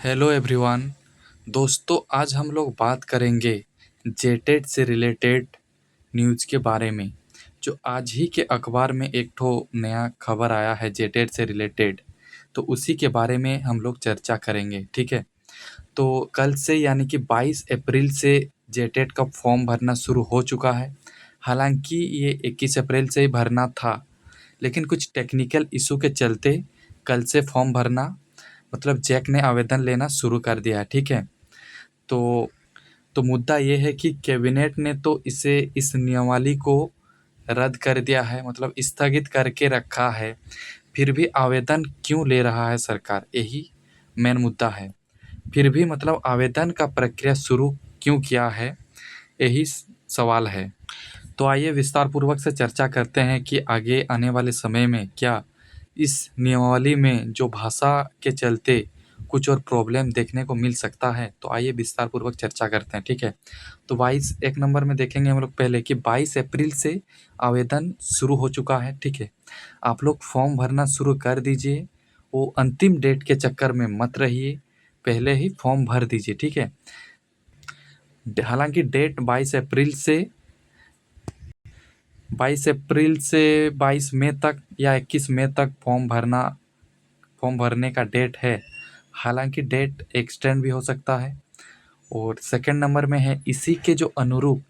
Hello everyone. दोस्तों, आज हम लोग बात करेंगे जेटेट से रिलेटेड न्यूज़ के बारे में। जो आज ही के अखबार में एक ठो नया खबर आया है जेटेट से रिलेटेड, तो उसी के बारे में हम लोग चर्चा करेंगे। ठीक है। तो कल से यानी कि 22 अप्रैल से जेटेट का फॉर्म भरना शुरू हो चुका है। हालांकि ये 21 अप्रैल से ही भरना था, लेकिन कुछ टेक्निकल इशू के चलते कल से फॉर्म भरना मतलब जैक ने आवेदन लेना शुरू कर दिया है। ठीक है। तो मुद्दा ये है कि कैबिनेट ने तो इस नियमावली को रद्द कर दिया है, मतलब स्थगित करके रखा है। फिर भी आवेदन क्यों ले रहा है सरकार, यही मेन मुद्दा है। फिर भी मतलब आवेदन का प्रक्रिया शुरू क्यों किया है, यही सवाल है। तो आइए विस्तार पूर्वक से चर्चा करते हैं कि आगे आने वाले समय में क्या इस नियमावली में जो भाषा के चलते कुछ और प्रॉब्लम देखने को मिल सकता है। तो आइए विस्तार पूर्वक चर्चा करते हैं। ठीक है। तो 22 नंबर में देखेंगे हम लोग पहले कि 22 अप्रैल से आवेदन शुरू हो चुका है। ठीक है। आप लोग फॉर्म भरना शुरू कर दीजिए, वो अंतिम डेट के चक्कर में मत रहिए, पहले ही फॉर्म भर दीजिए। ठीक है। हालांकि डेट 22 अप्रैल से 22 मई तक या 21 मई तक फॉर्म भरने का डेट है। हालांकि डेट एक्सटेंड भी हो सकता है। और सेकंड नंबर में है इसी के जो अनुरूप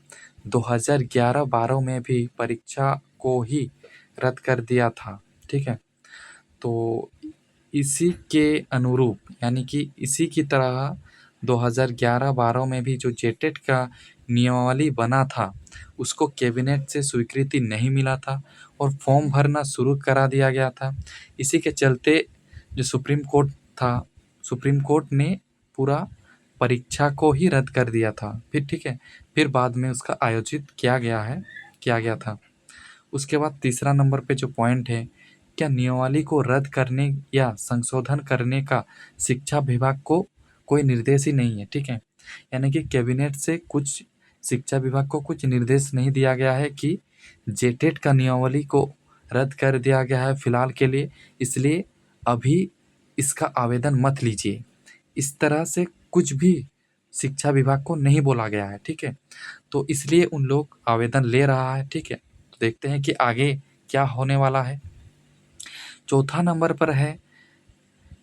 2011-12 में भी परीक्षा को ही रद्द कर दिया था। ठीक है। तो इसी के अनुरूप यानी कि इसी की तरह 2011-12 में भी जो जेटेट का नियमावली बना था, उसको कैबिनेट से स्वीकृति नहीं मिला था और फॉर्म भरना शुरू करा दिया गया था। इसी के चलते जो सुप्रीम कोर्ट था, सुप्रीम कोर्ट ने पूरा परीक्षा को ही रद्द कर दिया था। फिर ठीक है, फिर बाद में उसका आयोजित किया गया था। उसके बाद तीसरा नंबर पे जो पॉइंट है, क्या नियमावली को रद्द करने या संशोधन करने का शिक्षा विभाग को कोई निर्देश ही नहीं है। ठीक है। यानी कि कैबिनेट से कुछ शिक्षा विभाग को कुछ निर्देश नहीं दिया गया है कि जेटेट का नियमावली को रद्द कर दिया गया है फिलहाल के लिए, इसलिए अभी इसका आवेदन मत लीजिए। इस तरह से कुछ भी शिक्षा विभाग को नहीं बोला गया है। ठीक है। तो इसलिए उन लोग आवेदन ले रहा है। ठीक है। तो देखते हैं कि आगे क्या होने वाला है। चौथा नंबर पर है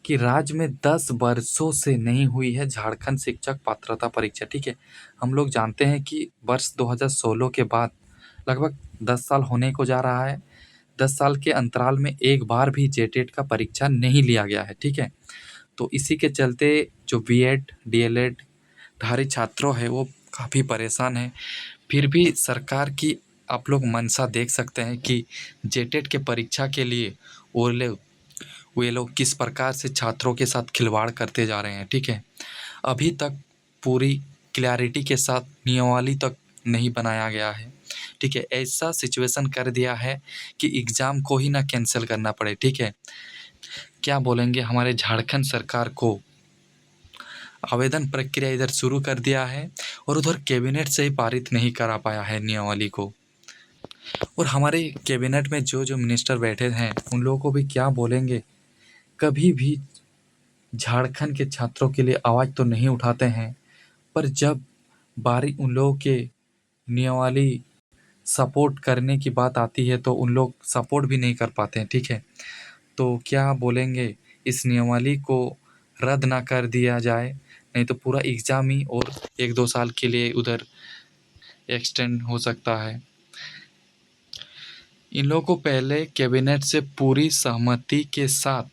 कि राज्य में 10 वर्षों से नहीं हुई है झारखंड शिक्षक पात्रता परीक्षा। ठीक है। हम लोग जानते हैं कि वर्ष 2016 के बाद लगभग 10 साल होने को जा रहा है। 10 साल के अंतराल में एक बार भी जेटेट का परीक्षा नहीं लिया गया है। ठीक है। तो इसी के चलते जो बीएड डीएलएड धारी छात्रों है वो काफ़ी परेशान है। फिर भी सरकार की आप लोग मंशा देख सकते हैं कि जेटेट के परीक्षा के लिए वे लोग किस प्रकार से छात्रों के साथ खिलवाड़ करते जा रहे हैं। ठीक है। अभी तक पूरी क्लैरिटी के साथ नियमावली तक नहीं बनाया गया है। ठीक है। ऐसा सिचुएशन कर दिया है कि एग्ज़ाम को ही ना कैंसिल करना पड़े। ठीक है। क्या बोलेंगे हमारे झारखंड सरकार को, आवेदन प्रक्रिया इधर शुरू कर दिया है और उधर कैबिनेट से ही पारित नहीं करा पाया है नियमावली को। और हमारे कैबिनेट में जो जो मिनिस्टर बैठे हैं उन लोगों को भी क्या बोलेंगे, कभी भी झारखंड के छात्रों के लिए आवाज़ तो नहीं उठाते हैं, पर जब बारी उन लोगों के नियमावली सपोर्ट करने की बात आती है तो उन लोग सपोर्ट भी नहीं कर पाते हैं। ठीक है। तो क्या बोलेंगे, इस नियमावली को रद्द ना कर दिया जाए, नहीं तो पूरा एग्ज़ाम ही और 1-2 साल के लिए उधर एक्सटेंड हो सकता है। इन लोगों को पहले कैबिनेट से पूरी सहमति के साथ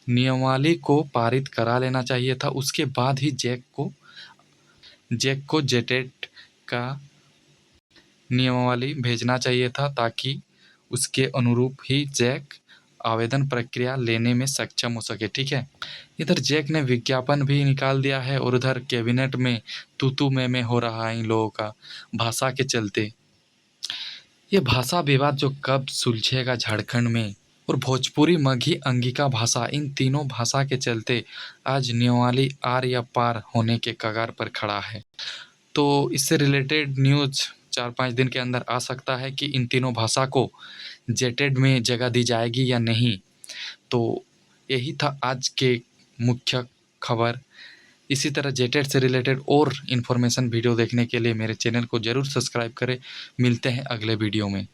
नियमावली को पारित करा लेना चाहिए था। उसके बाद ही जैक को जेटेट का नियमावली भेजना चाहिए था, ताकि उसके अनुरूप ही जैक आवेदन प्रक्रिया लेने में सक्षम हो सके। ठीक है। इधर जैक ने विज्ञापन भी निकाल दिया है और उधर कैबिनेट में तू मैं हो रहा है इन लोगों का भाषा के चलते। ये भाषा विवाद जो कब सुलझेगा झारखंड में, और भोजपुरी मगही अंगिका भाषा, इन तीनों भाषा के चलते आज नियमावली आर या पार होने के कगार पर खड़ा है। तो इससे रिलेटेड न्यूज़ 4-5 दिन के अंदर आ सकता है कि इन तीनों भाषा को जेटेड में जगह दी जाएगी या नहीं। तो यही था आज के मुख्य खबर, इसी तरह जेटेट से रिलेटेड और इन्फॉर्मेशन वीडियो देखने के लिए मेरे चैनल को ज़रूर सब्सक्राइब करें। मिलते हैं अगले वीडियो में।